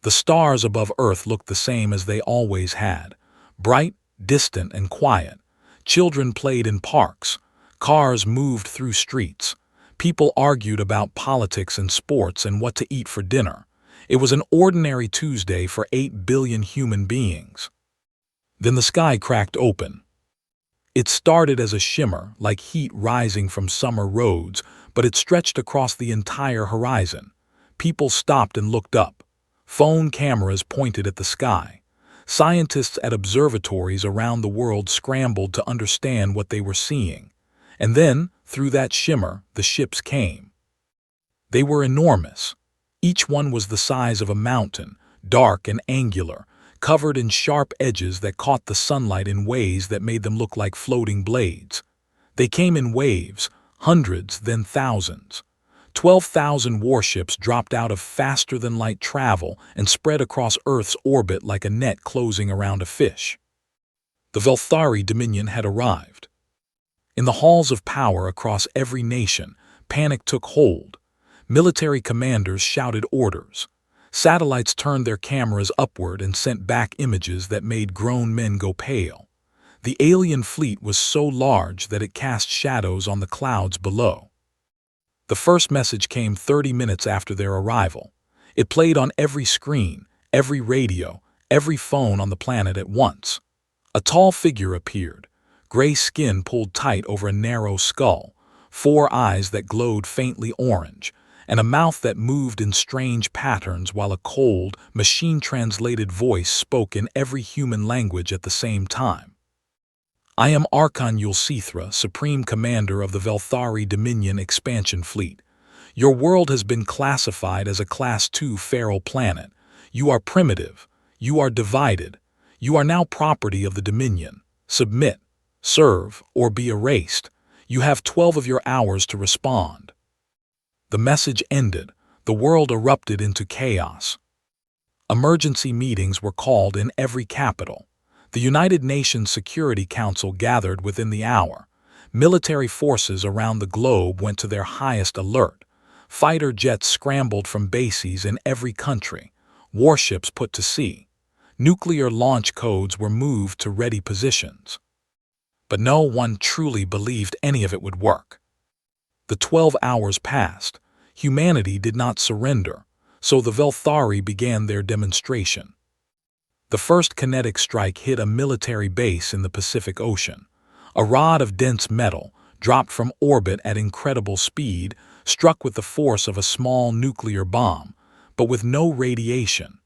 The stars above Earth looked the same as they always had, bright, distant, and quiet. Children played in parks. Cars moved through streets. People argued about politics and sports and what to eat for dinner. It was an ordinary Tuesday for 8 billion human beings. Then the sky cracked open. It started as a shimmer, like heat rising from summer roads, but it stretched across the entire horizon. People stopped and looked up. Phone cameras pointed at the sky. Scientists at observatories around the world scrambled to understand what they were seeing. And then, through that shimmer, the ships came. They were enormous. Each one was the size of a mountain, dark and angular, covered in sharp edges that caught the sunlight in ways that made them look like floating blades. They came in waves, hundreds, then thousands. 12,000 warships dropped out of faster-than-light travel and spread across Earth's orbit like a net closing around a fish. The Velthari Dominion had arrived. In the halls of power across every nation, panic took hold. Military commanders shouted orders. Satellites turned their cameras upward and sent back images that made grown men go pale. The alien fleet was so large that it cast shadows on the clouds below. The first message came 30 minutes after their arrival. It played on every screen, every radio, every phone on the planet at once. A tall figure appeared, gray skin pulled tight over a narrow skull, 4 eyes that glowed faintly orange, and a mouth that moved in strange patterns while a cold, machine-translated voice spoke in every human language at the same time. "I am Archon Yulcithra, Supreme Commander of the Velthari Dominion Expansion Fleet. Your world has been classified as a Class 2 feral planet. You are primitive. You are divided. You are now property of the Dominion. Submit, serve, or be erased. You have 12 of your hours to respond." The message ended. The world erupted into chaos. Emergency meetings were called in every capital. The United Nations Security Council gathered within the hour. Military forces around the globe went to their highest alert. Fighter jets scrambled from bases in every country. Warships put to sea. Nuclear launch codes were moved to ready positions. But no one truly believed any of it would work. The 12 hours passed. Humanity did not surrender, so the Velthari began their demonstration. The first kinetic strike hit a military base in the Pacific Ocean. A rod of dense metal, dropped from orbit at incredible speed, struck with the force of a small nuclear bomb, but with no radiation.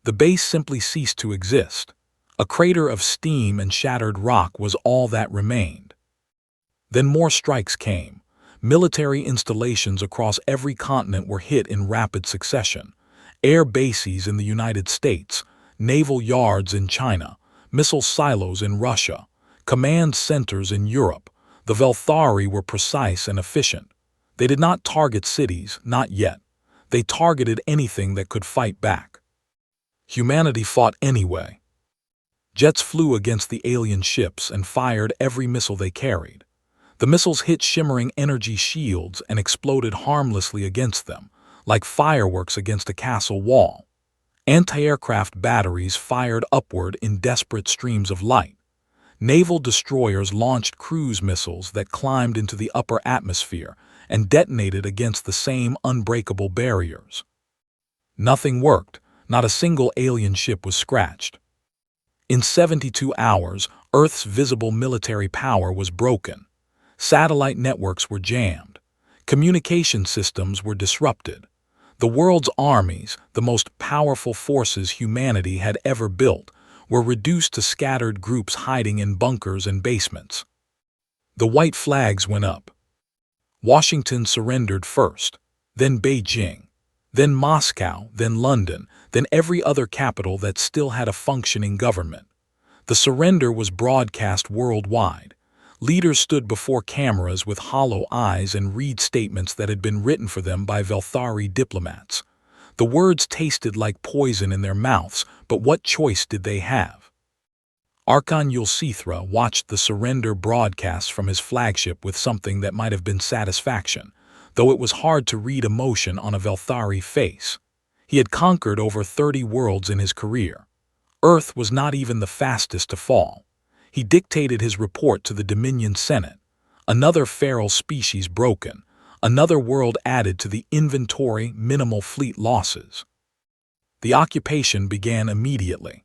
The base simply ceased to exist. A crater of steam and shattered rock was all that remained. Then more strikes came. Military installations across every continent were hit in rapid succession. Air bases in the United States, naval yards in China, missile silos in Russia, command centers in Europe. The Velthari were precise and efficient. They did not target cities, not yet. They targeted anything that could fight back. Humanity fought anyway. Jets flew against the alien ships and fired every missile they carried. The missiles hit shimmering energy shields and exploded harmlessly against them, like fireworks against a castle wall. Anti-aircraft batteries fired upward in desperate streams of light. Naval destroyers launched cruise missiles that climbed into the upper atmosphere and detonated against the same unbreakable barriers. Nothing worked. Not a single alien ship was scratched. In 72 hours, Earth's visible military power was broken. Satellite networks were jammed. Communication systems were disrupted. The world's armies, the most powerful forces humanity had ever built, were reduced to scattered groups hiding in bunkers and basements. The white flags went up. Washington surrendered first, then Beijing, then Moscow, then London, then every other capital that still had a functioning government. The surrender was broadcast worldwide. Leaders stood before cameras with hollow eyes and read statements that had been written for them by Velthari diplomats. The words tasted like poison in their mouths, but what choice did they have? Archon Yulcithra watched the surrender broadcasts from his flagship with something that might have been satisfaction, though it was hard to read emotion on a Velthari face. He had conquered over 30 worlds in his career. Earth was not even the fastest to fall. He dictated his report to the Dominion Senate. Another feral species broken, another world added to the inventory, minimal fleet losses. The occupation began immediately.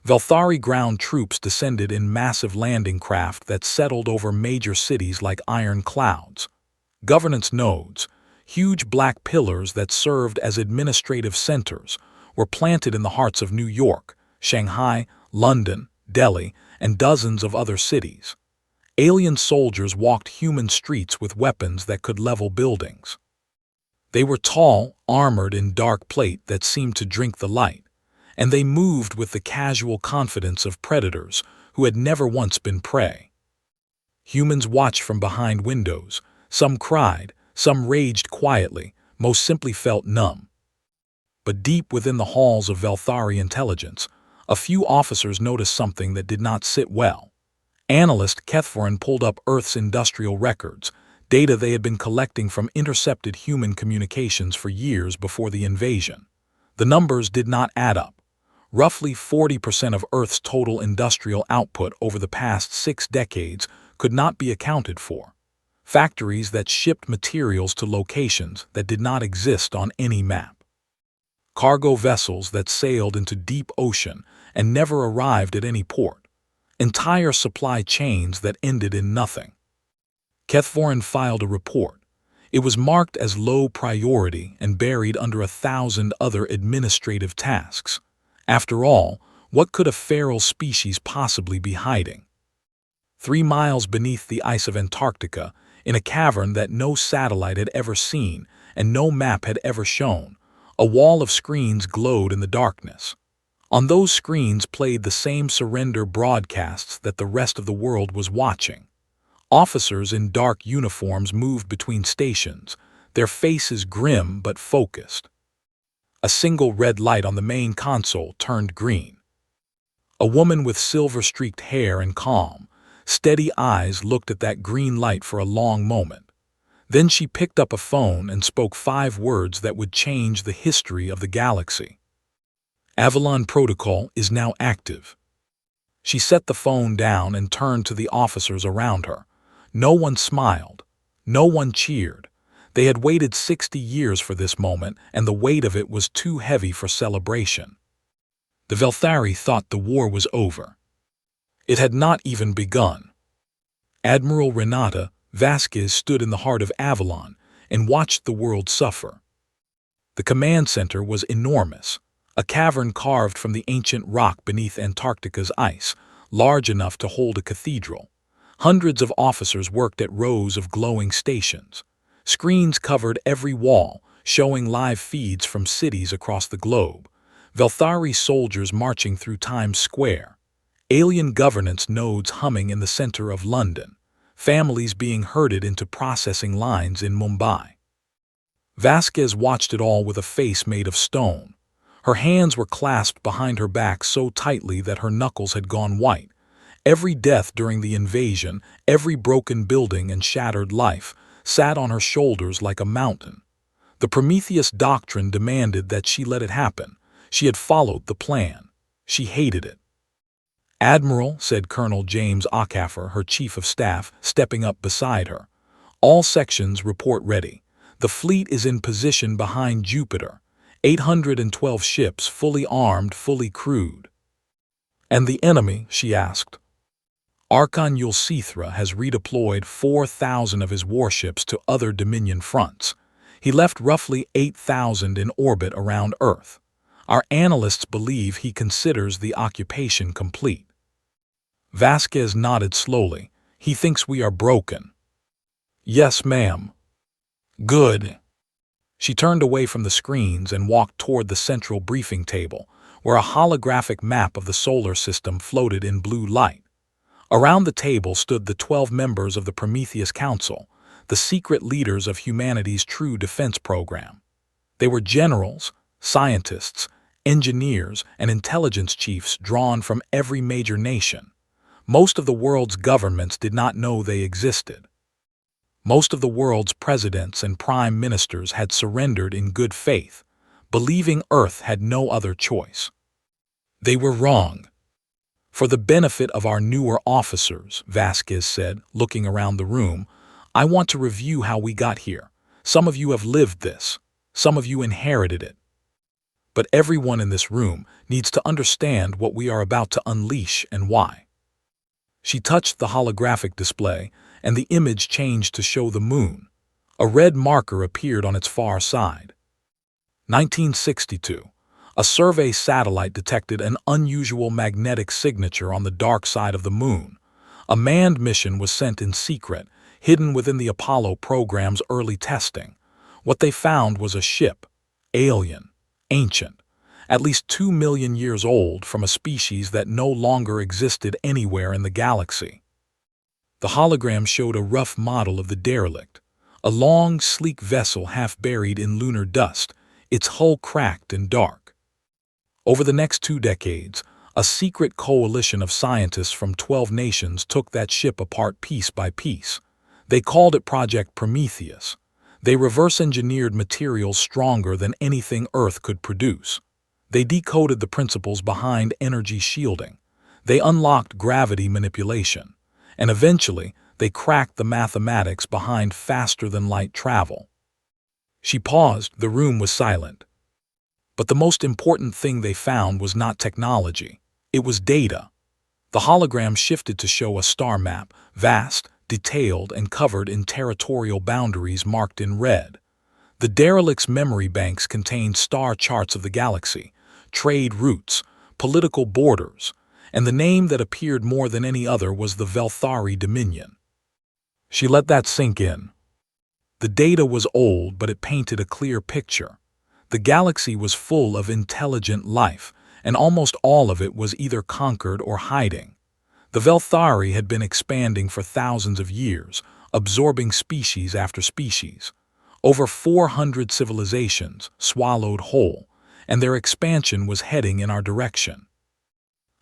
Velthari ground troops descended in massive landing craft that settled over major cities like iron clouds. Governance nodes, huge black pillars that served as administrative centers, were planted in the hearts of New York, Shanghai, London, Delhi, and dozens of other cities. Alien soldiers walked human streets with weapons that could level buildings. They were tall, armored in dark plate that seemed to drink the light, and they moved with the casual confidence of predators who had never once been prey. Humans watched from behind windows. Some cried, some raged quietly, most simply felt numb. But deep within the halls of Velthari intelligence, a few officers noticed something that did not sit well. Analyst Kethforan pulled up Earth's industrial records, data they had been collecting from intercepted human communications for years before the invasion. The numbers did not add up. Roughly 40% of Earth's total industrial output over the past 6 decades could not be accounted for. Factories that shipped materials to locations that did not exist on any map. Cargo vessels that sailed into deep ocean and never arrived at any port. Entire supply chains that ended in nothing. Kethforan filed a report. It was marked as low priority and buried under 1,000 other administrative tasks. After all, what could a feral species possibly be hiding? 3 miles beneath the ice of Antarctica, in a cavern that no satellite had ever seen and no map had ever shown, a wall of screens glowed in the darkness. On those screens played the same surrender broadcasts that the rest of the world was watching. Officers in dark uniforms moved between stations, their faces grim but focused. A single red light on the main console turned green. A woman with silver-streaked hair and calm, steady eyes looked at that green light for a long moment. Then she picked up a phone and spoke 5 words that would change the history of the galaxy. Avalon Protocol is now active. She set the phone down and turned to the officers around her. No one smiled. No one cheered. They had waited 60 years for this moment, and the weight of it was too heavy for celebration. The Velthari thought the war was over. It had not even begun. Admiral Renata Vasquez stood in the heart of Avalon and watched the world suffer. The command center was enormous, a cavern carved from the ancient rock beneath Antarctica's ice, large enough to hold a cathedral. Hundreds of officers worked at rows of glowing stations. Screens covered every wall, showing live feeds from cities across the globe. Velthari soldiers marching through Times Square. Alien governance nodes humming in the center of London. Families being herded into processing lines in Mumbai. Vasquez watched it all with a face made of stone. Her hands were clasped behind her back so tightly that her knuckles had gone white. Every death during the invasion, every broken building and shattered life, sat on her shoulders like a mountain. The Prometheus doctrine demanded that she let it happen. She had followed the plan. She hated it. "Admiral," said Colonel James Ockhaffer, her chief of staff, stepping up beside her. "All sections report ready. The fleet is in position behind Jupiter. 812 ships, fully armed, fully crewed." "And the enemy?" she asked. Archon Yulcithra has redeployed 4,000 of his warships to other Dominion fronts. He left roughly 8,000 in orbit around Earth. Our analysts believe he considers the occupation complete. Vasquez nodded slowly. "He thinks we are broken." "Yes, ma'am." "Good." She turned away from the screens and walked toward the central briefing table, where a holographic map of the solar system floated in blue light. Around the table stood the 12 members of the Prometheus Council, the secret leaders of humanity's true defense program. They were generals, scientists, engineers, and intelligence chiefs drawn from every major nation. Most of the world's governments did not know they existed. Most of the world's presidents and prime ministers had surrendered in good faith, believing Earth had no other choice. They were wrong. For the benefit of our newer officers, Vasquez said, looking around the room, I want to review how we got here. Some of you have lived this. Some of you inherited it. But everyone in this room needs to understand what we are about to unleash and why. She touched the holographic display, and the image changed to show the moon. A red marker appeared on its far side. 1962. A survey satellite detected an unusual magnetic signature on the dark side of the moon. A manned mission was sent in secret, hidden within the Apollo program's early testing. What they found was a ship, alien, ancient, at least 2 million years old, from a species that no longer existed anywhere in the galaxy. The hologram showed a rough model of the derelict, a long, sleek vessel half buried in lunar dust, its hull cracked and dark. Over the next 2 decades, a secret coalition of scientists from 12 nations took that ship apart piece by piece. They called it Project Prometheus. They reverse-engineered materials stronger than anything Earth could produce. They decoded the principles behind energy shielding. They unlocked gravity manipulation. And eventually, they cracked the mathematics behind faster-than-light travel. She paused. The room was silent. But the most important thing they found was not technology. It was data. The hologram shifted to show a star map, vast, detailed, and covered in territorial boundaries marked in red. The derelict's memory banks contained star charts of the galaxy, trade routes, political borders, and the name that appeared more than any other was the Velthari Dominion. She let that sink in. The data was old, but it painted a clear picture. The galaxy was full of intelligent life, and almost all of it was either conquered or hiding. The Velthari had been expanding for thousands of years, absorbing species after species. Over 400 civilizations swallowed whole, and their expansion was heading in our direction.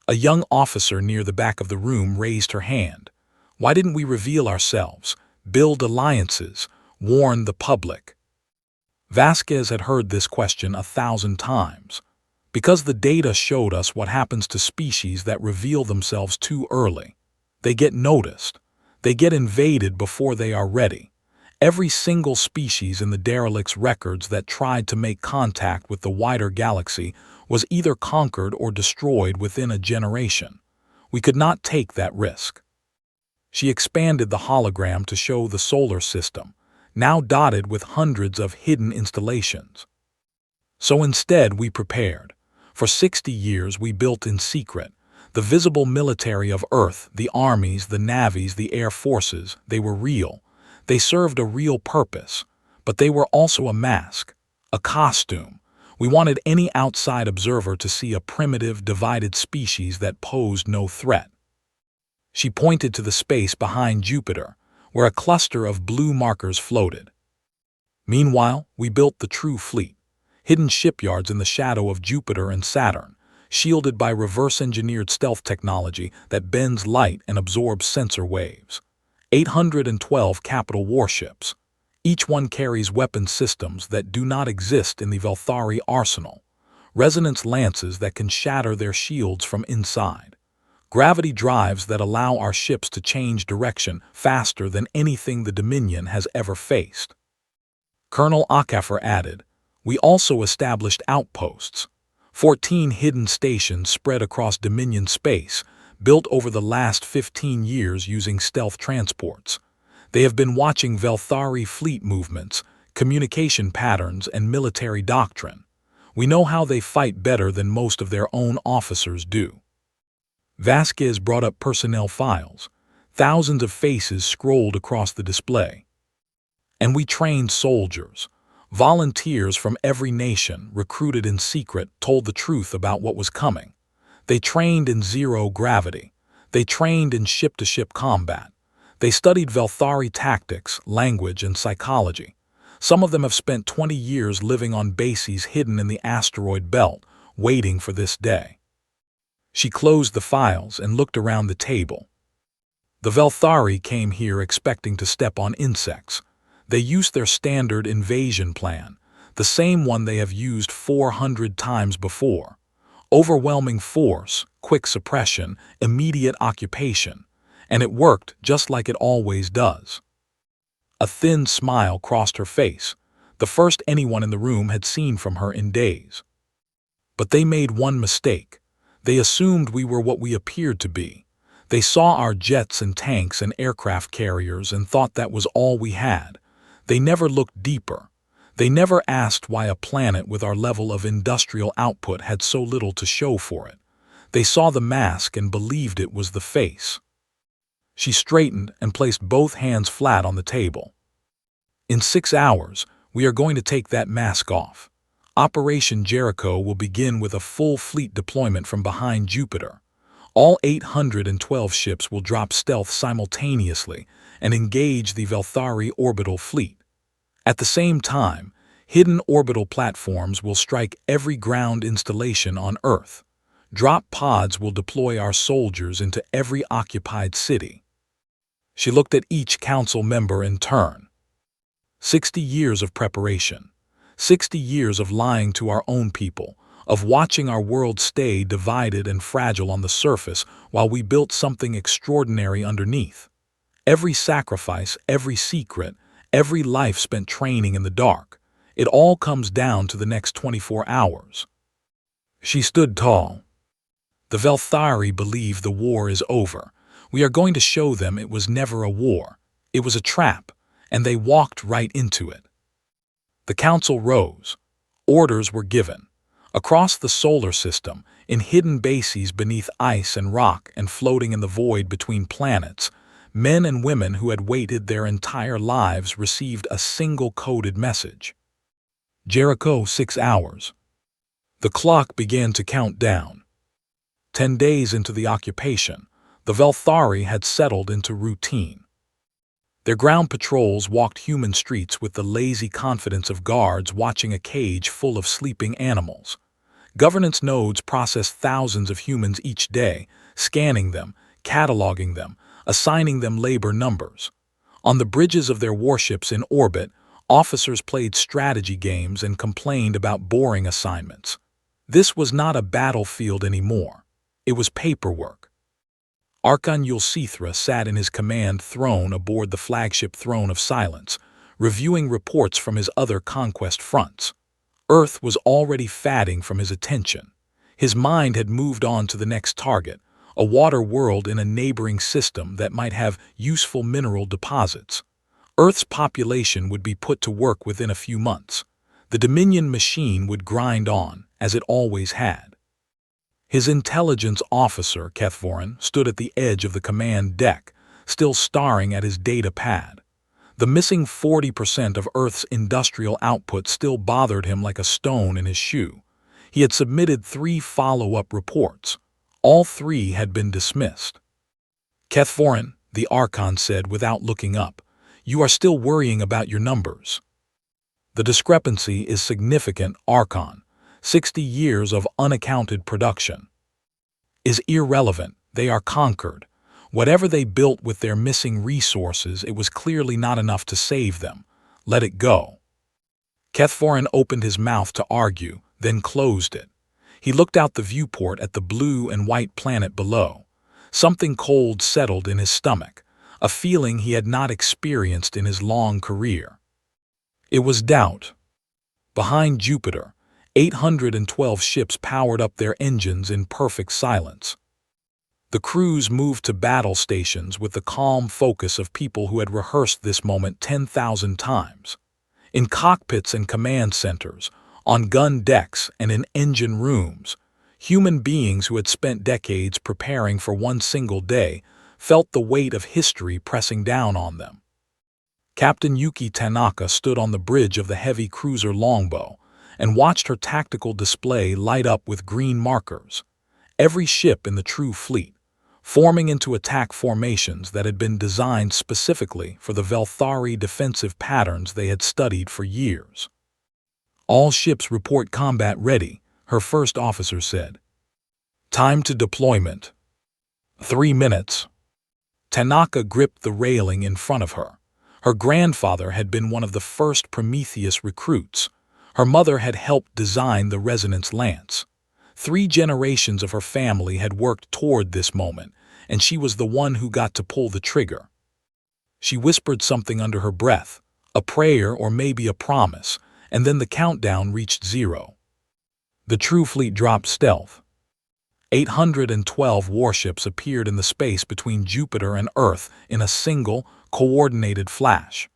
A young officer near the back of the room raised her hand. Why didn't we reveal ourselves, build alliances, warn the public? Vasquez had heard this question 1,000 times. Because the data showed us what happens to species that reveal themselves too early. They get noticed. They get invaded before they are ready. Every single species in the derelict's records that tried to make contact with the wider galaxy was either conquered or destroyed within a generation. We could not take that risk. She expanded the hologram to show the solar system, now dotted with hundreds of hidden installations. So instead we prepared. For 60 years we built in secret. The visible military of Earth, the armies, the navies, the air forces, they were real. They served a real purpose. But they were also a mask, a costume. We wanted any outside observer to see a primitive, divided species that posed no threat. She pointed to the space behind Jupiter, where a cluster of blue markers floated. Meanwhile, we built the true fleet, hidden shipyards in the shadow of Jupiter and Saturn, shielded by reverse-engineered stealth technology that bends light and absorbs sensor waves. 812 capital warships. Each one carries weapon systems that do not exist in the Velthari arsenal, resonance lances that can shatter their shields from inside, gravity drives that allow our ships to change direction faster than anything the Dominion has ever faced. Colonel Akafer added, we also established outposts, 14 hidden stations spread across Dominion space, built over the last 15 years using stealth transports. They have been watching Velthari fleet movements, communication patterns, and military doctrine. We know how they fight better than most of their own officers do. Vasquez brought up personnel files. Thousands of faces scrolled across the display. And we trained soldiers. Volunteers from every nation, recruited in secret, told the truth about what was coming. They trained in zero gravity. They trained in ship-to-ship combat. They studied Velthari tactics, language, and psychology. Some of them have spent 20 years living on bases hidden in the asteroid belt, waiting for this day. She closed the files and looked around the table. The Velthari came here expecting to step on insects. They used their standard invasion plan. the same one they have used 400 times before. Overwhelming force, quick suppression, immediate occupation. And it worked just like it always does. A thin smile crossed her face, the first anyone in the room had seen from her in days. But they made one mistake. They assumed we were what we appeared to be. They saw our jets and tanks and aircraft carriers and thought that was all we had. They never looked deeper. They never asked why a planet with our level of industrial output had so little to show for it. They saw the mask and believed it was the face. She straightened and placed both hands flat on the table. In 6 hours, we are going to take that mask off. Operation Jericho will begin with a full fleet deployment from behind Jupiter. All 812 ships will drop stealth simultaneously and engage the Velthari orbital fleet. At the same time, hidden orbital platforms will strike every ground installation on Earth. Drop pods will deploy our soldiers into every occupied city. She looked at each council member in turn. 60 years of preparation. 60 years of lying to our own people, of watching our world stay divided and fragile on the surface while we built something extraordinary underneath. Every sacrifice, every secret, every life spent training in the dark, it all comes down to the next 24 hours. She stood tall. The Velthari believe the war is over. We are going to show them it was never a war. It was a trap, and they walked right into it. The council rose. Orders were given. Across the solar system, in hidden bases beneath ice and rock and floating in the void between planets, men and women who had waited their entire lives received a single coded message. Jericho, 6 hours. The clock began to count down. 10 days into the occupation, the Velthari had settled into routine. Their ground patrols walked human streets with the lazy confidence of guards watching a cage full of sleeping animals. Governance nodes processed thousands of humans each day, scanning them, cataloging them, assigning them labor numbers. On the bridges of their warships in orbit, officers played strategy games and complained about boring assignments. This was not a battlefield anymore. It was paperwork. Archon Yulcithra sat in his command throne aboard the flagship Throne of Silence, reviewing reports from his other conquest fronts. Earth was already fatting from his attention. His mind had moved on to the next target, a water world in a neighboring system that might have useful mineral deposits. Earth's population would be put to work within a few months. The Dominion machine would grind on, as it always had. His intelligence officer, Kethvorin, stood at the edge of the command deck, still staring at his data pad. The missing 40% of Earth's industrial output still bothered him like a stone in his shoe. He had submitted 3 follow-up reports. All 3 had been dismissed. Kethvorin, the Archon said without looking up, "You are still worrying about your numbers." "The discrepancy is significant, Archon. 60 years of unaccounted production." "Is irrelevant. They are conquered. Whatever they built with their missing resources, it was clearly not enough to save them. Let it go." Kethvorin opened his mouth to argue, then closed it. He looked out the viewport at the blue and white planet below. Something cold settled in his stomach, a feeling he had not experienced in his long career. It was doubt. Behind Jupiter, 812 ships powered up their engines in perfect silence. The crews moved to battle stations with the calm focus of people who had rehearsed this moment 10,000 times. In cockpits and command centers, on gun decks and in engine rooms, human beings who had spent decades preparing for one single day felt the weight of history pressing down on them. Captain Yuki Tanaka stood on the bridge of the heavy cruiser Longbow and watched her tactical display light up with green markers. Every ship in the true fleet, forming into attack formations that had been designed specifically for the Velthari defensive patterns they had studied for years. "All ships report combat ready," her first officer said. "Time to deployment." 3 minutes. Tanaka gripped the railing in front of her. Her grandfather had been one of the first Prometheus recruits. Her mother had helped design the resonance lance. 3 generations of her family had worked toward this moment, and she was the one who got to pull the trigger. She whispered something under her breath, a prayer or maybe a promise, and then the countdown reached 0. The true fleet dropped stealth. 812 warships appeared in the space between Jupiter and Earth in a single, coordinated flash.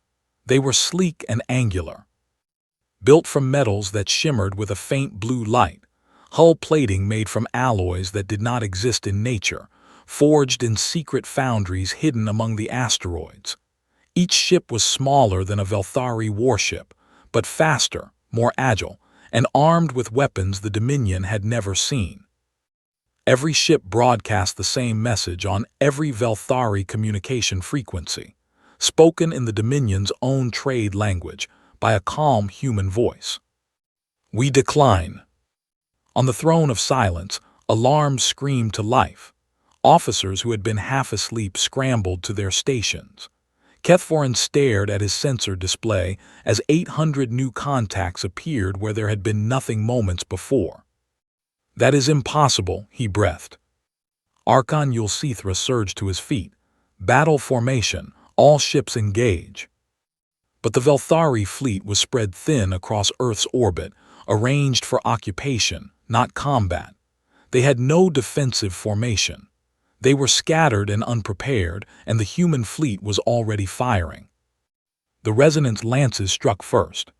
They were sleek and angular, built from metals that shimmered with a faint blue light, hull plating made from alloys that did not exist in nature, forged in secret foundries hidden among the asteroids. Each ship was smaller than a Velthari warship, but faster, more agile, and armed with weapons the Dominion had never seen. Every ship broadcast the same message on every Velthari communication frequency, spoken in the Dominion's own trade language by a calm human voice. "We decline." On the throne of silence, alarms screamed to life. Officers who had been half asleep scrambled to their stations. Kethforin stared at his sensor display as 800 new contacts appeared where there had been nothing moments before. "That is impossible," he breathed. Archon Yulcithra surged to his feet. "Battle formation, all ships engage." But the Velthari fleet was spread thin across Earth's orbit, arranged for occupation, not combat. They had no defensive formation. They were scattered and unprepared, and the human fleet was already firing. The resonance lances struck first.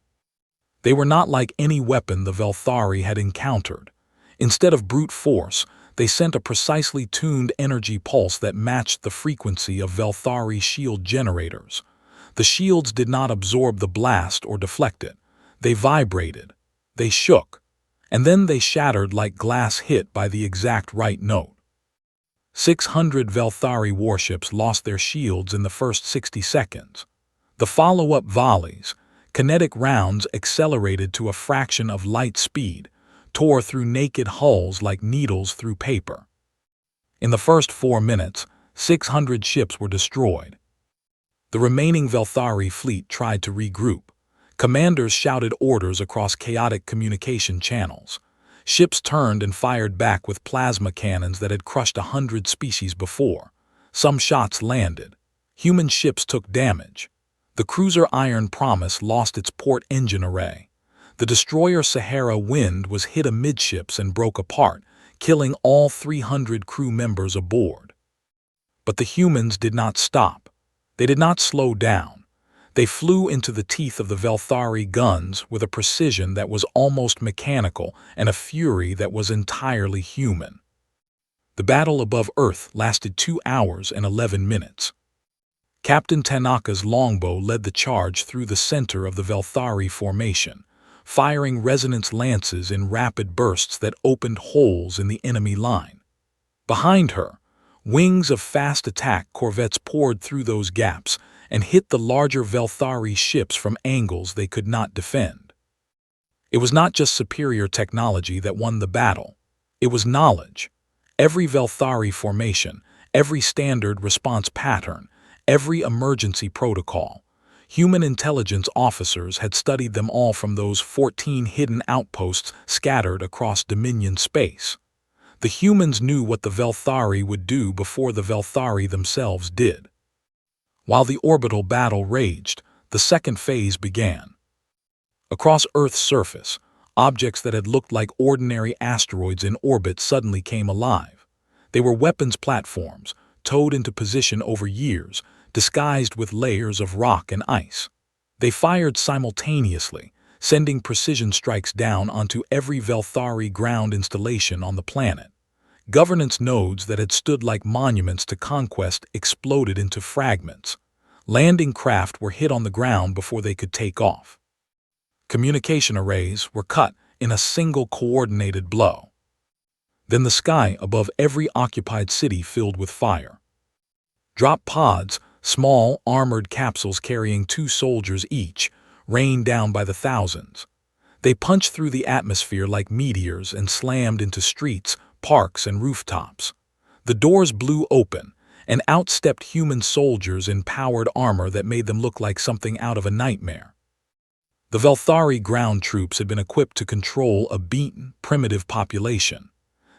They were not like any weapon the Velthari had encountered. Instead of brute force, they sent a precisely tuned energy pulse that matched the frequency of Velthari shield generators. The shields did not absorb the blast or deflect it. They vibrated. They shook. And then they shattered like glass hit by the exact right note. 600 Velthari warships lost their shields in the first 60 seconds. The follow-up volleys, kinetic rounds accelerated to a fraction of light speed, tore through naked hulls like needles through paper. In the first 4 minutes, 600 ships were destroyed. The remaining Velthari fleet tried to regroup. Commanders shouted orders across chaotic communication channels. Ships turned and fired back with plasma cannons that had crushed 100 species before. Some shots landed. Human ships took damage. The cruiser Iron Promise lost its port engine array. The destroyer Sahara Wind was hit amidships and broke apart, killing all 300 crew members aboard. But the humans did not stop. They did not slow down. They flew into the teeth of the Velthari guns with a precision that was almost mechanical and a fury that was entirely human. The battle above Earth lasted 2 hours and 11 minutes. Captain Tanaka's longbow led the charge through the center of the Velthari formation, firing resonance lances in rapid bursts that opened holes in the enemy line. Behind her, wings of fast attack corvettes poured through those gaps and hit the larger Velthari ships from angles they could not defend. It was not just superior technology that won the battle. It was knowledge. Every Velthari formation, every standard response pattern, every emergency protocol. Human intelligence officers had studied them all from those 14 hidden outposts scattered across Dominion space. The humans knew what the Velthari would do before the Velthari themselves did. While the orbital battle raged, the second phase began. Across Earth's surface, objects that had looked like ordinary asteroids in orbit suddenly came alive. They were weapons platforms, towed into position over years, disguised with layers of rock and ice. They fired simultaneously, sending precision strikes down onto every Velthari ground installation on the planet. Governance nodes that had stood like monuments to conquest exploded into fragments. Landing craft were hit on the ground before they could take off. Communication arrays were cut in a single coordinated blow. Then the sky above every occupied city filled with fire. Drop pods, small, armored capsules carrying 2 soldiers each, rained down by the thousands. They punched through the atmosphere like meteors and slammed into streets, parks, and rooftops. The doors blew open, and out stepped human soldiers in powered armor that made them look like something out of a nightmare. The Velthari ground troops had been equipped to control a beaten, primitive population.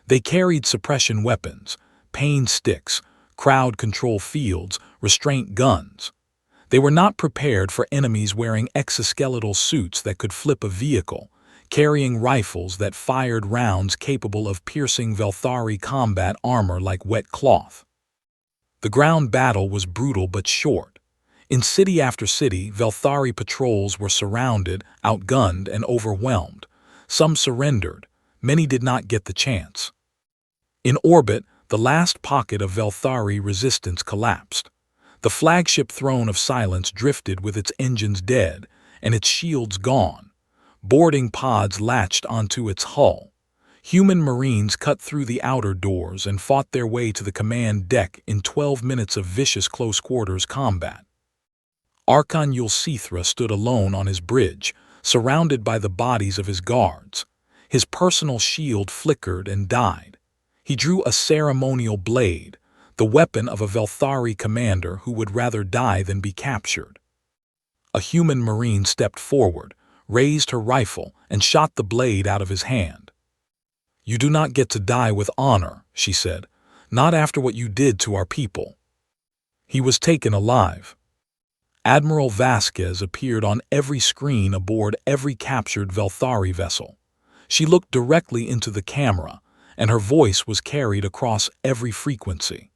They carried suppression weapons, pain sticks, crowd control fields, restraint guns. They were not prepared for enemies wearing exoskeletal suits that could flip a vehicle, carrying rifles that fired rounds capable of piercing Velthari combat armor like wet cloth. The ground battle was brutal but short. In city after city, Velthari patrols were surrounded, outgunned, and overwhelmed. Some surrendered. Many did not get the chance. In orbit, the last pocket of Velthari resistance collapsed. The flagship Throne of Silence drifted with its engines dead and its shields gone. Boarding pods latched onto its hull. Human Marines cut through the outer doors and fought their way to the command deck in 12 minutes of vicious close-quarters combat. Archon Yulcithra stood alone on his bridge, surrounded by the bodies of his guards. His personal shield flickered and died. He drew a ceremonial blade, the weapon of a Velthari commander who would rather die than be captured. A human Marine stepped forward, raised her rifle, and shot the blade out of his hand. "You do not get to die with honor," she said, "not after what you did to our people." He was taken alive. Admiral Vasquez appeared on every screen aboard every captured Velthari vessel. She looked directly into the camera, and her voice was carried across every frequency.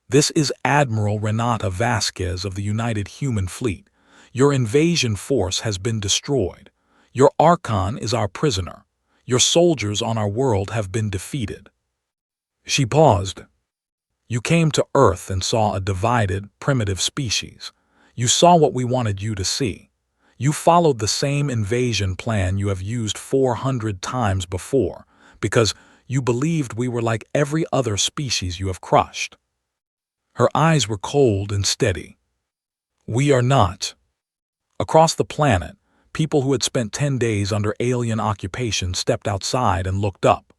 "This is Admiral Renata Vasquez of the United Human Fleet. Your invasion force has been destroyed. Your Archon is our prisoner. Your soldiers on our world have been defeated." She paused. "You came to Earth and saw a divided, primitive species. You saw what we wanted you to see. You followed the same invasion plan you have used 400 times before, because you believed we were like every other species you have crushed." Her eyes were cold and steady. "We are not." Across the planet, people who had spent 10 days under alien occupation stepped outside and looked up.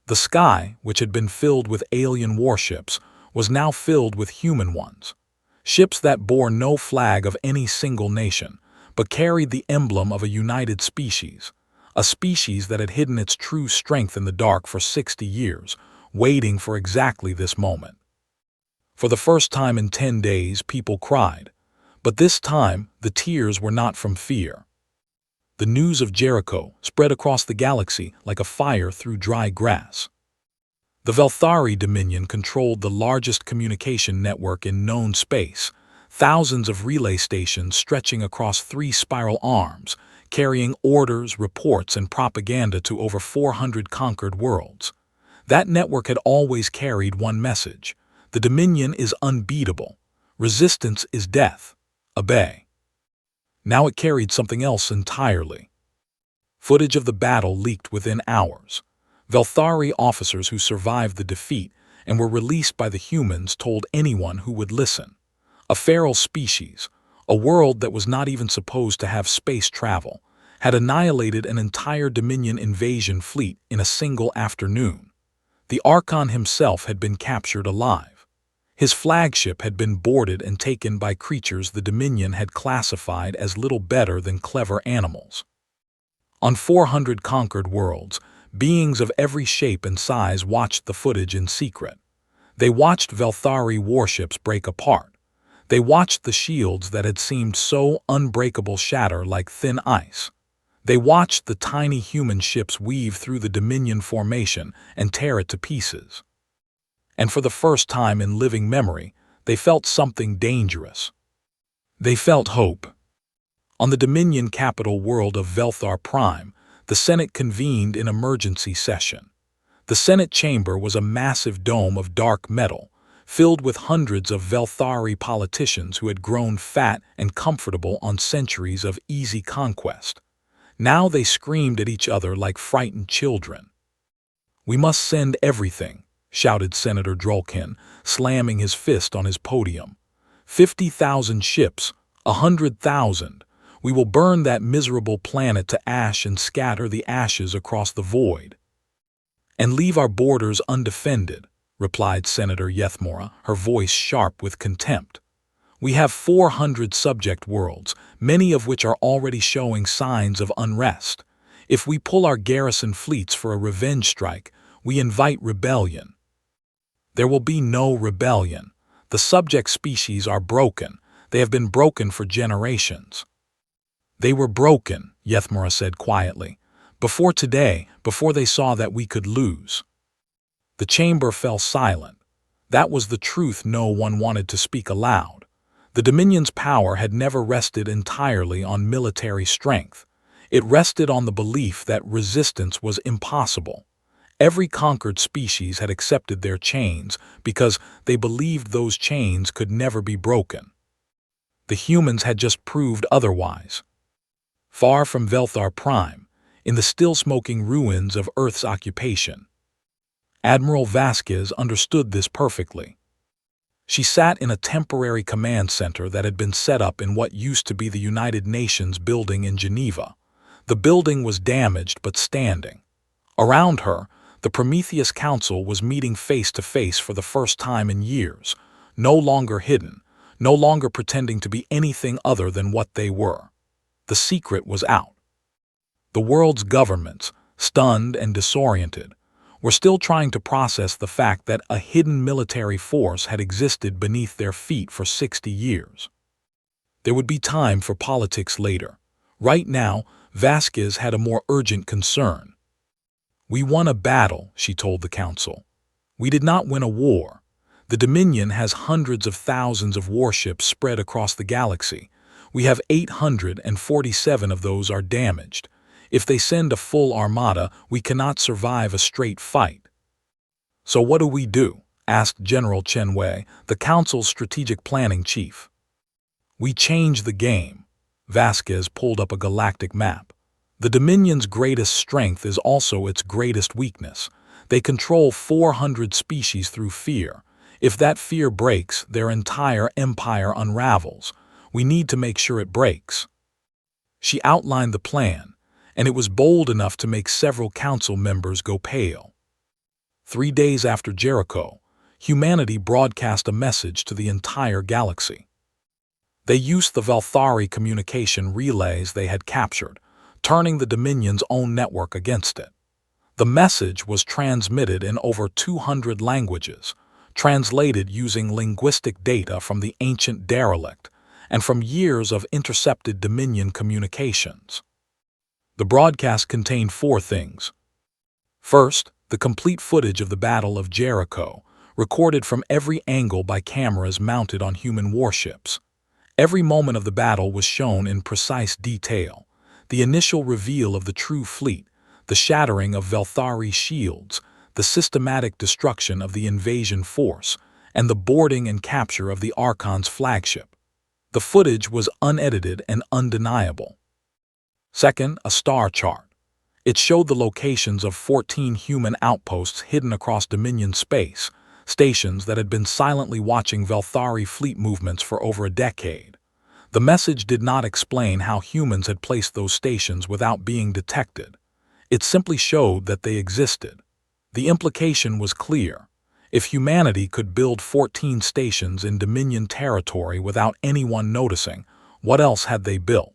The sky, which had been filled with alien warships, was now filled with human ones. Ships that bore no flag of any single nation, but carried the emblem of a united species, a species that had hidden its true strength in the dark for 60 years, waiting for exactly this moment. For the first time in 10 days, people cried, but this time the tears were not from fear. The news of Jericho spread across the galaxy like a fire through dry grass. The Velthari Dominion controlled the largest communication network in known space, thousands of relay stations stretching across 3 spiral arms, carrying orders, reports, and propaganda to over 400 conquered worlds. That network had always carried one message: the Dominion is unbeatable. Resistance is death. Obey. Now it carried something else entirely. Footage of the battle leaked within hours. Velthari officers who survived the defeat and were released by the humans told anyone who would listen. A feral species, a world that was not even supposed to have space travel, had annihilated an entire Dominion invasion fleet in a single afternoon. The Archon himself had been captured alive. His flagship had been boarded and taken by creatures the Dominion had classified as little better than clever animals. On 400 conquered worlds, beings of every shape and size watched the footage in secret. They watched Velthari warships break apart. They watched the shields that had seemed so unbreakable shatter like thin ice. They watched the tiny human ships weave through the Dominion formation and tear it to pieces. And for the first time in living memory, they felt something dangerous. They felt hope. On the Dominion capital world of Velthar Prime, the Senate convened in emergency session. The Senate chamber was a massive dome of dark metal, filled with hundreds of Velthari politicians who had grown fat and comfortable on centuries of easy conquest. Now they screamed at each other like frightened children. "We must send everything," shouted Senator Drolkin, slamming his fist on his podium. 50,000 ships, 100,000. We will burn that miserable planet to ash and scatter the ashes across the void. "And leave our borders undefended," replied Senator Yethmora, her voice sharp with contempt. "We have 400 subject worlds, many of which are already showing signs of unrest. If we pull our garrison fleets for a revenge strike, we invite rebellion. There will be no rebellion. The subject species are broken. They have been broken for generations. They were broken, Yethmora said quietly. Before today, before they saw that we could lose. The chamber fell silent. That was the truth no one wanted to speak aloud. The Dominion's power had never rested entirely on military strength. It rested on the belief that resistance was impossible. Every conquered species had accepted their chains because they believed those chains could never be broken. The humans had just proved otherwise. Far from Velthar Prime, in the still-smoking ruins of Earth's occupation, Admiral Vasquez understood this perfectly. She sat in a temporary command center that had been set up in what used to be the United Nations building in Geneva. The building was damaged but standing. Around her, the Prometheus Council was meeting face to face for the first time in years, no longer hidden, no longer pretending to be anything other than what they were. The secret was out. The world's governments, stunned and disoriented, were still trying to process the fact that a hidden military force had existed beneath their feet for 60 years. There would be time for politics later. Right now, Vasquez had a more urgent concern. We won a battle, she told the council. We did not win a war. The Dominion has hundreds of thousands of warships spread across the galaxy. We have 847 of those are damaged. If they send a full armada, we cannot survive a straight fight. So what do? Asked General Chen Wei, the council's strategic planning chief. We change the game. Vasquez pulled up a galactic map. The Dominion's greatest strength is also its greatest weakness. They control 400 species through fear. If that fear breaks, their entire empire unravels. We need to make sure it breaks. She outlined the plan, and it was bold enough to make several council members go pale. 3 days after Jericho, humanity broadcast a message to the entire galaxy. They used the Velthari communication relays they had captured, turning the Dominion's own network against it. The message was transmitted in over 200 languages, translated using linguistic data from the ancient derelict and from years of intercepted Dominion communications. The broadcast contained 4 things. First, the complete footage of the Battle of Jericho, recorded from every angle by cameras mounted on human warships. Every moment of the battle was shown in precise detail. The initial reveal of the true fleet, the shattering of Velthari shields, the systematic destruction of the invasion force, and the boarding and capture of the Archon's flagship. The footage was unedited and undeniable. Second, a star chart. It showed the locations of 14 human outposts hidden across Dominion space, stations that had been silently watching Velthari fleet movements for over a decade. The message did not explain how humans had placed those stations without being detected. It simply showed that they existed. The implication was clear. If humanity could build 14 stations in Dominion territory without anyone noticing, what else had they built?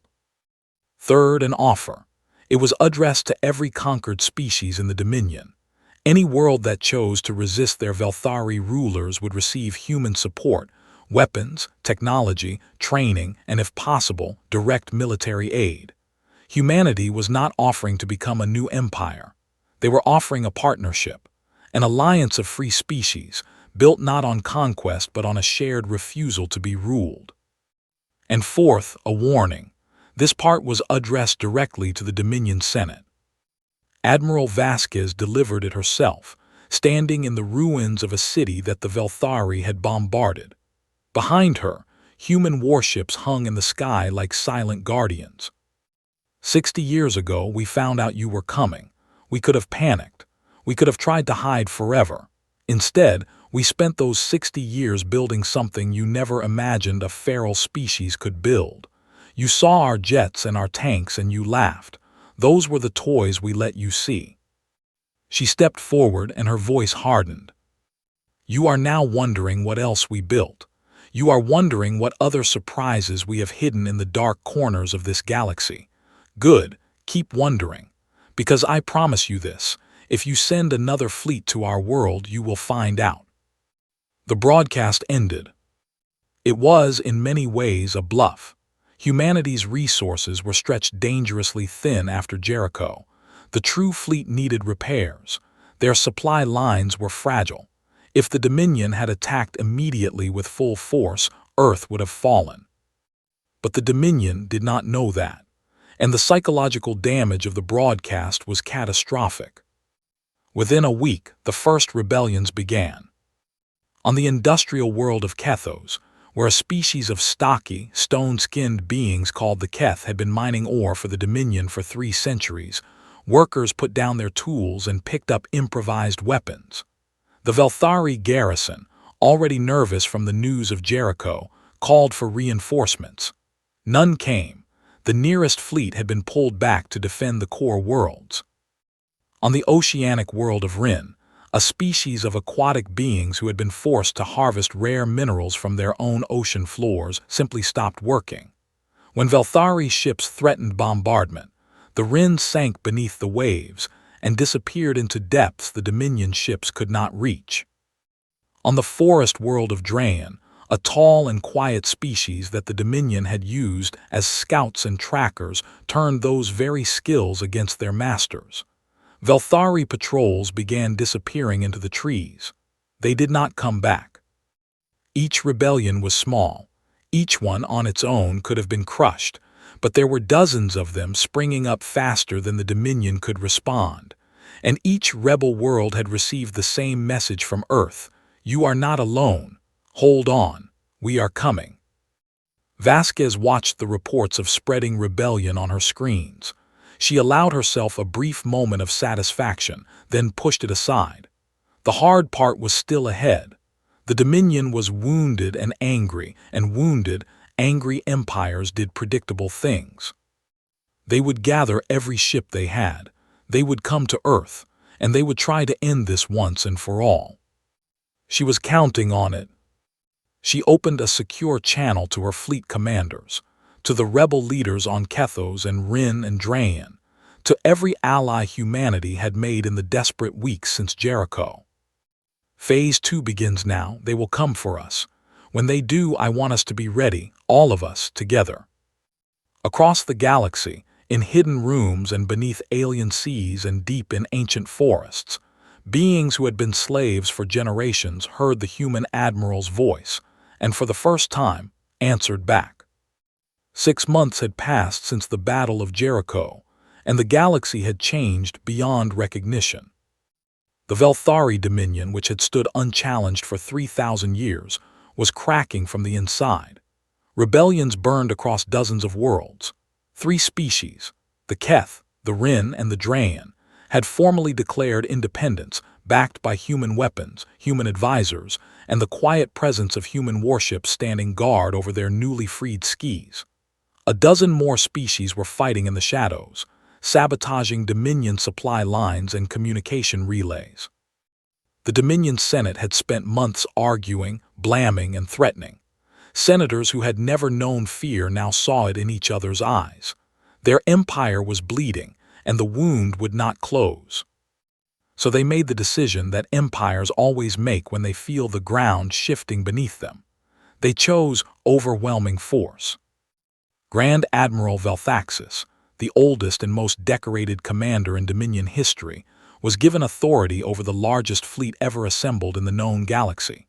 Third, an offer. It was addressed to every conquered species in the Dominion. Any world that chose to resist their Velthari rulers would receive human support, weapons, technology, training, and if possible, direct military aid. Humanity was not offering to become a new empire. They were offering a partnership, an alliance of free species, built not on conquest but on a shared refusal to be ruled. And fourth, a warning. This part was addressed directly to the Dominion Senate. Admiral Vasquez delivered it herself, standing in the ruins of a city that the Velthari had bombarded. Behind her, human warships hung in the sky like silent guardians. 60 years ago, we found out you were coming. We could have panicked. We could have tried to hide forever. Instead, we spent those 60 years building something you never imagined a feral species could build. You saw our jets and our tanks and you laughed. Those were the toys we let you see. She stepped forward and her voice hardened. You are now wondering what else we built. You are wondering what other surprises we have hidden in the dark corners of this galaxy. Good, keep wondering. Because I promise you this, if you send another fleet to our world, you will find out. The broadcast ended. It was, in many ways, a bluff. Humanity's resources were stretched dangerously thin after Jericho. The true fleet needed repairs. Their supply lines were fragile. If the Dominion had attacked immediately with full force, Earth would have fallen. But the Dominion did not know that, and the psychological damage of the broadcast was catastrophic. Within a week, the first rebellions began. On the industrial world of Kethos, where a species of stocky, stone-skinned beings called the Keth had been mining ore for the Dominion for 3 centuries, workers put down their tools and picked up improvised weapons. The Velthari garrison, already nervous from the news of Jericho, called for reinforcements. None came. The nearest fleet had been pulled back to defend the core worlds. On the oceanic world of Rin, a species of aquatic beings who had been forced to harvest rare minerals from their own ocean floors simply stopped working. When Velthari ships threatened bombardment, the Rin sank beneath the waves and disappeared into depths the Dominion ships could not reach. On the forest world of Drayan, a tall and quiet species that the Dominion had used as scouts and trackers turned those very skills against their masters. Velthari patrols began disappearing into the trees. They did not come back. Each rebellion was small. Each one on its own could have been crushed, but there were dozens of them springing up faster than the Dominion could respond. And each rebel world had received the same message from Earth: "You are not alone. Hold on. We are coming." Vasquez watched the reports of spreading rebellion on her screens. She allowed herself a brief moment of satisfaction, then pushed it aside. The hard part was still ahead. The Dominion was wounded and angry, and wounded, angry empires did predictable things. They would gather every ship they had. They would come to Earth, and they would try to end this once and for all. She was counting on it. She opened a secure channel to her fleet commanders, to the rebel leaders on Kethos and Rin and Drayan, to every ally humanity had made in the desperate weeks since Jericho. Phase 2 begins now. They will come for us. When they do, I want us to be ready, all of us, together. Across the galaxy, in hidden rooms and beneath alien seas and deep in ancient forests, beings who had been slaves for generations heard the human admiral's voice, and for the first time, answered back. 6 months had passed since the Battle of Jericho, and the galaxy had changed beyond recognition. The Velthari Dominion, which had stood unchallenged for 3,000 years, was cracking from the inside. Rebellions burned across dozens of worlds. 3 species, the Keth, the Rin, and the Drayan, had formally declared independence, backed by human weapons, human advisors, and the quiet presence of human warships standing guard over their newly freed skies. A dozen more species were fighting in the shadows, sabotaging Dominion supply lines and communication relays. The Dominion Senate had spent months arguing, blaming, and threatening. Senators who had never known fear now saw it in each other's eyes. Their empire was bleeding, and the wound would not close. So they made the decision that empires always make when they feel the ground shifting beneath them. They chose overwhelming force. Grand Admiral Velthaxis, the oldest and most decorated commander in Dominion history, was given authority over the largest fleet ever assembled in the known galaxy.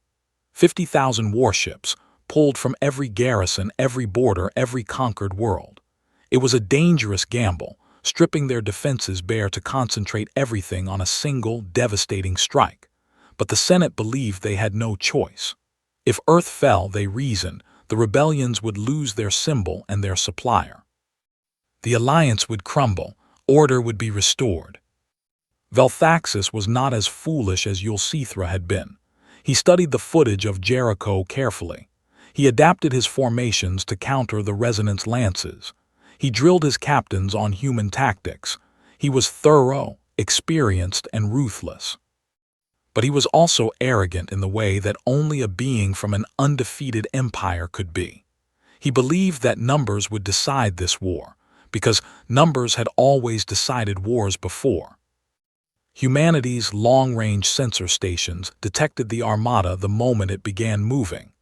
50,000 warships, pulled from every garrison, every border, every conquered world. It was a dangerous gamble, stripping their defenses bare to concentrate everything on a single, devastating strike. But the Senate believed they had no choice. If Earth fell, they reasoned, the rebellions would lose their symbol and their supplier. The alliance would crumble, order would be restored. Velthaxis was not as foolish as Yulcithra had been. He studied the footage of Jericho carefully. He adapted his formations to counter the resonance lances. He drilled his captains on human tactics. He was thorough, experienced, and ruthless. But he was also arrogant in the way that only a being from an undefeated empire could be. He believed that numbers would decide this war, because numbers had always decided wars before. Humanity's long-range sensor stations detected the armada the moment it began moving.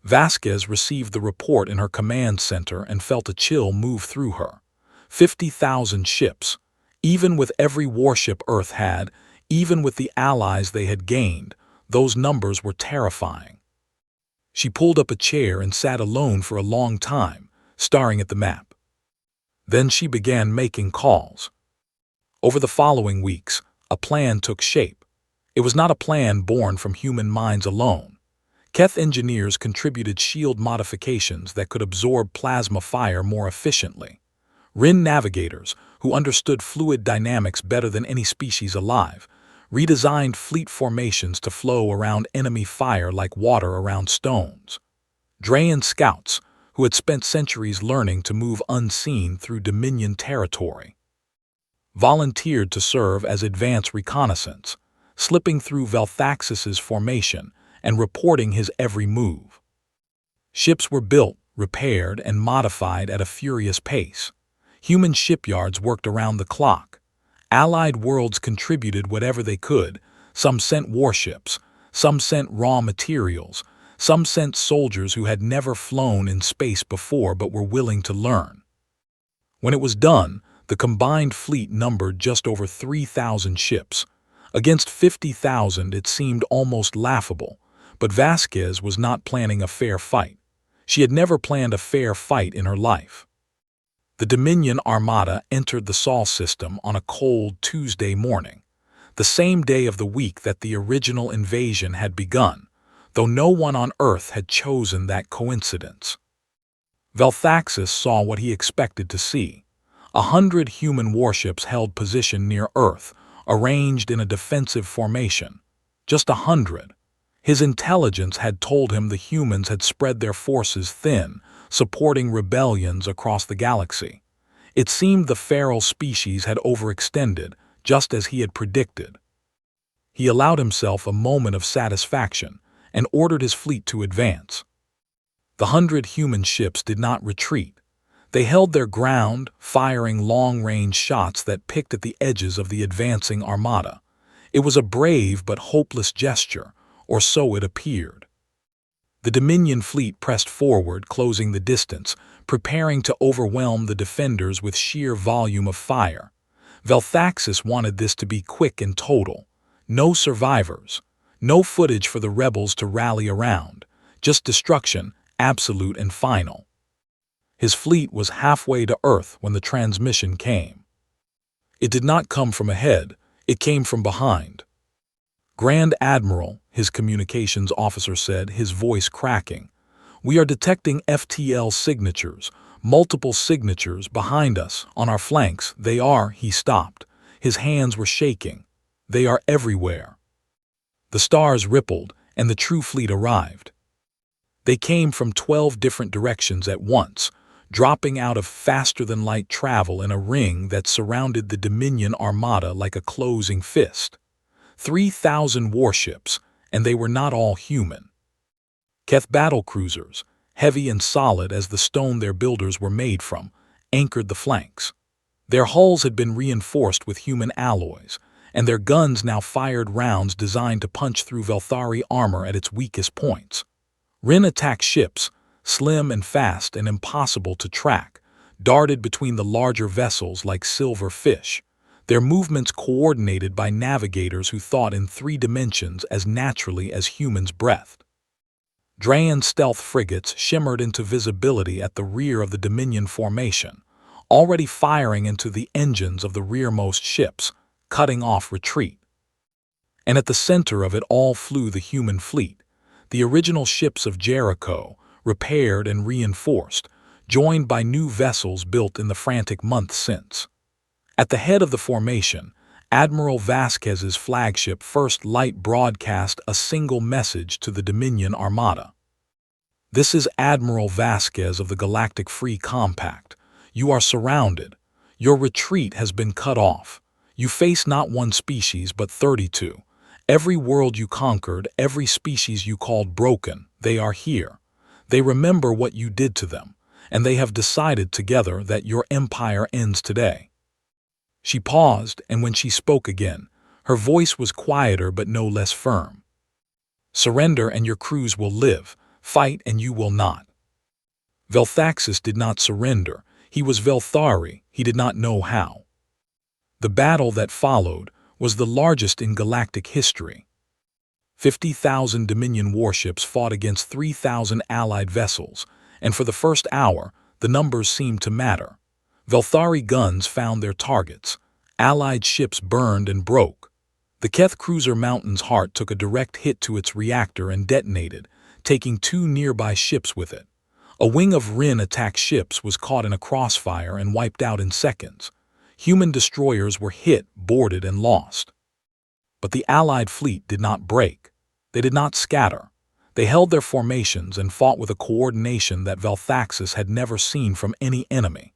Vasquez received the report in her command center and felt a chill move through her. 50,000 ships. Even with every warship Earth had, even with the allies they had gained, those numbers were terrifying. She pulled up a chair and sat alone for a long time, staring at the map. Then she began making calls. Over the following weeks, a plan took shape. It was not a plan born from human minds alone. Keth engineers contributed shield modifications that could absorb plasma fire more efficiently. Rin navigators, who understood fluid dynamics better than any species alive, redesigned fleet formations to flow around enemy fire like water around stones. Drayan scouts, who had spent centuries learning to move unseen through Dominion territory, volunteered to serve as advance reconnaissance, slipping through Velthaxis's formation and reporting his every move. Ships were built, repaired, and modified at a furious pace. Human shipyards worked around the clock. Allied worlds contributed whatever they could. Some sent warships, some sent raw materials, some sent soldiers who had never flown in space before but were willing to learn. When it was done, the combined fleet numbered just over 3,000 ships. Against 50,000, it seemed almost laughable, but Vasquez was not planning a fair fight. She had never planned a fair fight in her life. The Dominion Armada entered the Sol system on a cold Tuesday morning, the same day of the week that the original invasion had begun, though no one on Earth had chosen that coincidence. Velthaxis saw what he expected to see. 100 human warships held position near Earth, arranged in a defensive formation. Just 100. His intelligence had told him the humans had spread their forces thin, supporting rebellions across the galaxy. It seemed the feral species had overextended, just as he had predicted. He allowed himself a moment of satisfaction and ordered his fleet to advance. The 100 human ships did not retreat. They held their ground, firing long-range shots that picked at the edges of the advancing armada. It was a brave but hopeless gesture, or so it appeared. The Dominion fleet pressed forward, closing the distance, preparing to overwhelm the defenders with sheer volume of fire. Velthaxis wanted this to be quick and total. No survivors. No footage for the rebels to rally around. Just destruction, absolute and final. His fleet was halfway to Earth when the transmission came. It did not come from ahead, it came from behind. Grand Admiral, his communications officer said, his voice cracking. We are detecting FTL signatures, multiple signatures behind us, on our flanks. They are, he stopped. His hands were shaking. They are everywhere. The stars rippled, and the true fleet arrived. They came from 12 different directions at once, dropping out of faster-than-light travel in a ring that surrounded the Dominion Armada like a closing fist. 3,000 warships, and they were not all human. Keth battlecruisers, heavy and solid as the stone their builders were made from, anchored the flanks. Their hulls had been reinforced with human alloys, and their guns now fired rounds designed to punch through Velthari armor at its weakest points. Rin attacked ships, slim and fast and impossible to track, darted between the larger vessels like silver fish, their movements coordinated by navigators who thought in 3 dimensions as naturally as humans breathed. Drayan stealth frigates shimmered into visibility at the rear of the Dominion formation, already firing into the engines of the rearmost ships, cutting off retreat. And at the center of it all flew the human fleet, the original ships of Jericho, repaired and reinforced, joined by new vessels built in the frantic months since. At the head of the formation, Admiral Vasquez's flagship First Light broadcast a single message to the Dominion Armada. This is Admiral Vasquez of the Galactic Free Compact. You are surrounded. Your retreat has been cut off. You face not one species but 32. Every world you conquered, every species you called broken, they are here. They remember what you did to them, and they have decided together that your empire ends today." She paused, and when she spoke again, her voice was quieter but no less firm. "Surrender and your crews will live. Fight and you will not." Velthaxis did not surrender. He was Velthari. He did not know how. The battle that followed was the largest in galactic history. 50,000 Dominion warships fought against 3,000 Allied vessels, and for the first hour, the numbers seemed to matter. Velthari guns found their targets. Allied ships burned and broke. The Keth cruiser Mountain's heart took a direct hit to its reactor and detonated, taking 2 nearby ships with it. A wing of Rin attack ships was caught in a crossfire and wiped out in seconds. Human destroyers were hit, boarded, and lost. But the Allied fleet did not break. They did not scatter. They held their formations and fought with a coordination that Velthaxis had never seen from any enemy.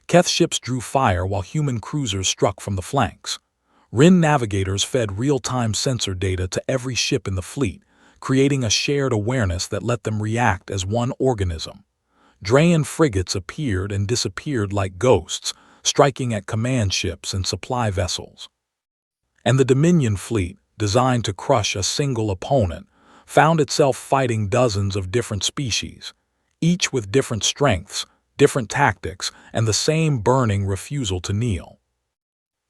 Keth ships drew fire while human cruisers struck from the flanks. Rin navigators fed real-time sensor data to every ship in the fleet, creating a shared awareness that let them react as one organism. Drayan frigates appeared and disappeared like ghosts, striking at command ships and supply vessels. And the Dominion fleet, designed to crush a single opponent, found itself fighting dozens of different species, each with different strengths, different tactics, and the same burning refusal to kneel.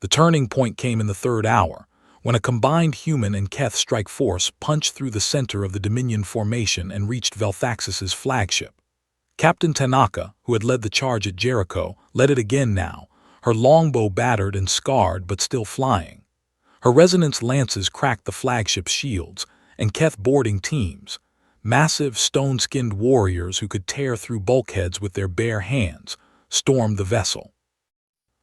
The turning point came in the 3rd hour, when a combined human and Keth strike force punched through the center of the Dominion formation and reached Velthaxis's flagship. Captain Tanaka, who had led the charge at Jericho, led it again now, her longbow battered and scarred but still flying. Her resonance lances cracked the flagship's shields, and Keth boarding teams, massive stone-skinned warriors who could tear through bulkheads with their bare hands, stormed the vessel.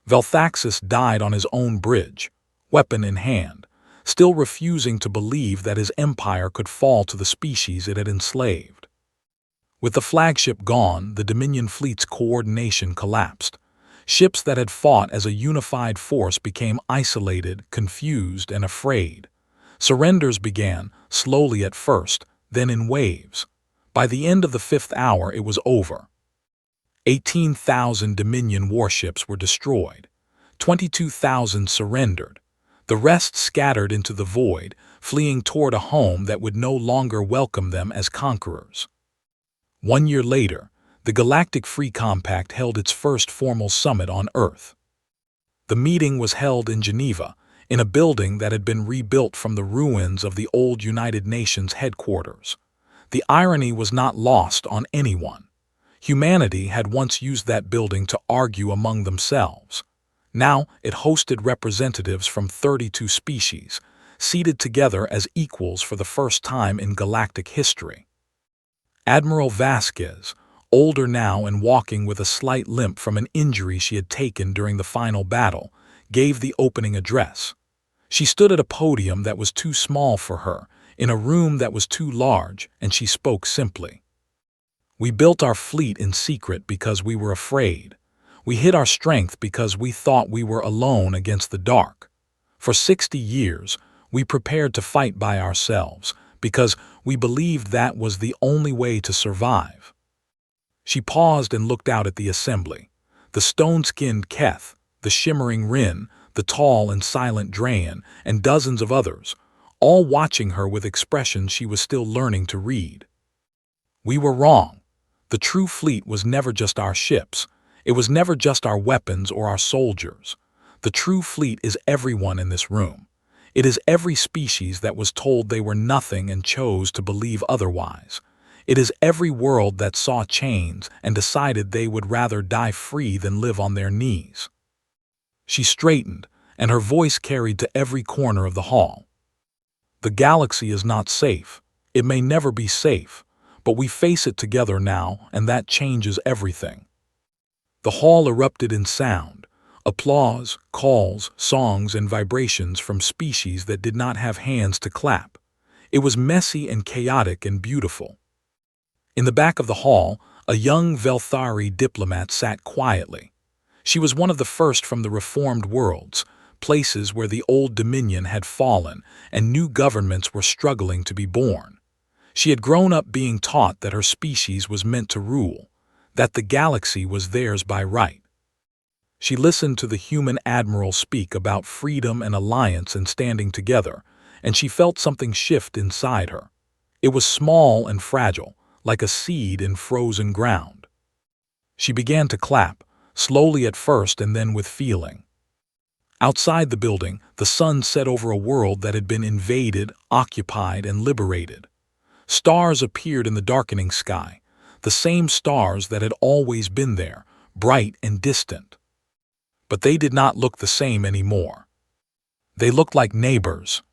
Velthaxis died on his own bridge, weapon in hand, still refusing to believe that his empire could fall to the species it had enslaved. With the flagship gone, the Dominion fleet's coordination collapsed. Ships that had fought as a unified force became isolated, confused, and afraid. Surrenders began, slowly at first, then in waves. By the end of the 5th hour, it was over. 18,000 Dominion warships were destroyed. 22,000 surrendered. The rest scattered into the void, fleeing toward a home that would no longer welcome them as conquerors. 1 year later, the Galactic Free Compact held its first formal summit on Earth. The meeting was held in Geneva, in a building that had been rebuilt from the ruins of the old United Nations headquarters. The irony was not lost on anyone. Humanity had once used that building to argue among themselves. Now it hosted representatives from 32 species, seated together as equals for the first time in galactic history. Admiral Vasquez, older now and walking with a slight limp from an injury she had taken during the final battle, gave the opening address. She stood at a podium that was too small for her, in a room that was too large, and she spoke simply. "We built our fleet in secret because we were afraid. We hid our strength because we thought we were alone against the dark. For 60 years, we prepared to fight by ourselves, because we believed that was the only way to survive." She paused and looked out at the assembly. The stone-skinned Keth, the shimmering Rin, the tall and silent Drayan, and dozens of others, all watching her with expressions she was still learning to read. "We were wrong. The true fleet was never just our ships. It was never just our weapons or our soldiers. The true fleet is everyone in this room. It is every species that was told they were nothing and chose to believe otherwise. It is every world that saw chains and decided they would rather die free than live on their knees." She straightened, and her voice carried to every corner of the hall. "The galaxy is not safe. It may never be safe, but we face it together now, and that changes everything." The hall erupted in sound. Applause, calls, songs, and vibrations from species that did not have hands to clap. It was messy and chaotic and beautiful. In the back of the hall, a young Velthari diplomat sat quietly. She was one of the first from the reformed worlds, places where the old dominion had fallen and new governments were struggling to be born. She had grown up being taught that her species was meant to rule, that the galaxy was theirs by right. She listened to the human admiral speak about freedom and alliance and standing together, and she felt something shift inside her. It was small and fragile, like a seed in frozen ground. She began to clap, slowly at first and then with feeling. Outside the building, the sun set over a world that had been invaded, occupied, and liberated. Stars appeared in the darkening sky, the same stars that had always been there, bright and distant. But they did not look the same anymore. They looked like neighbors,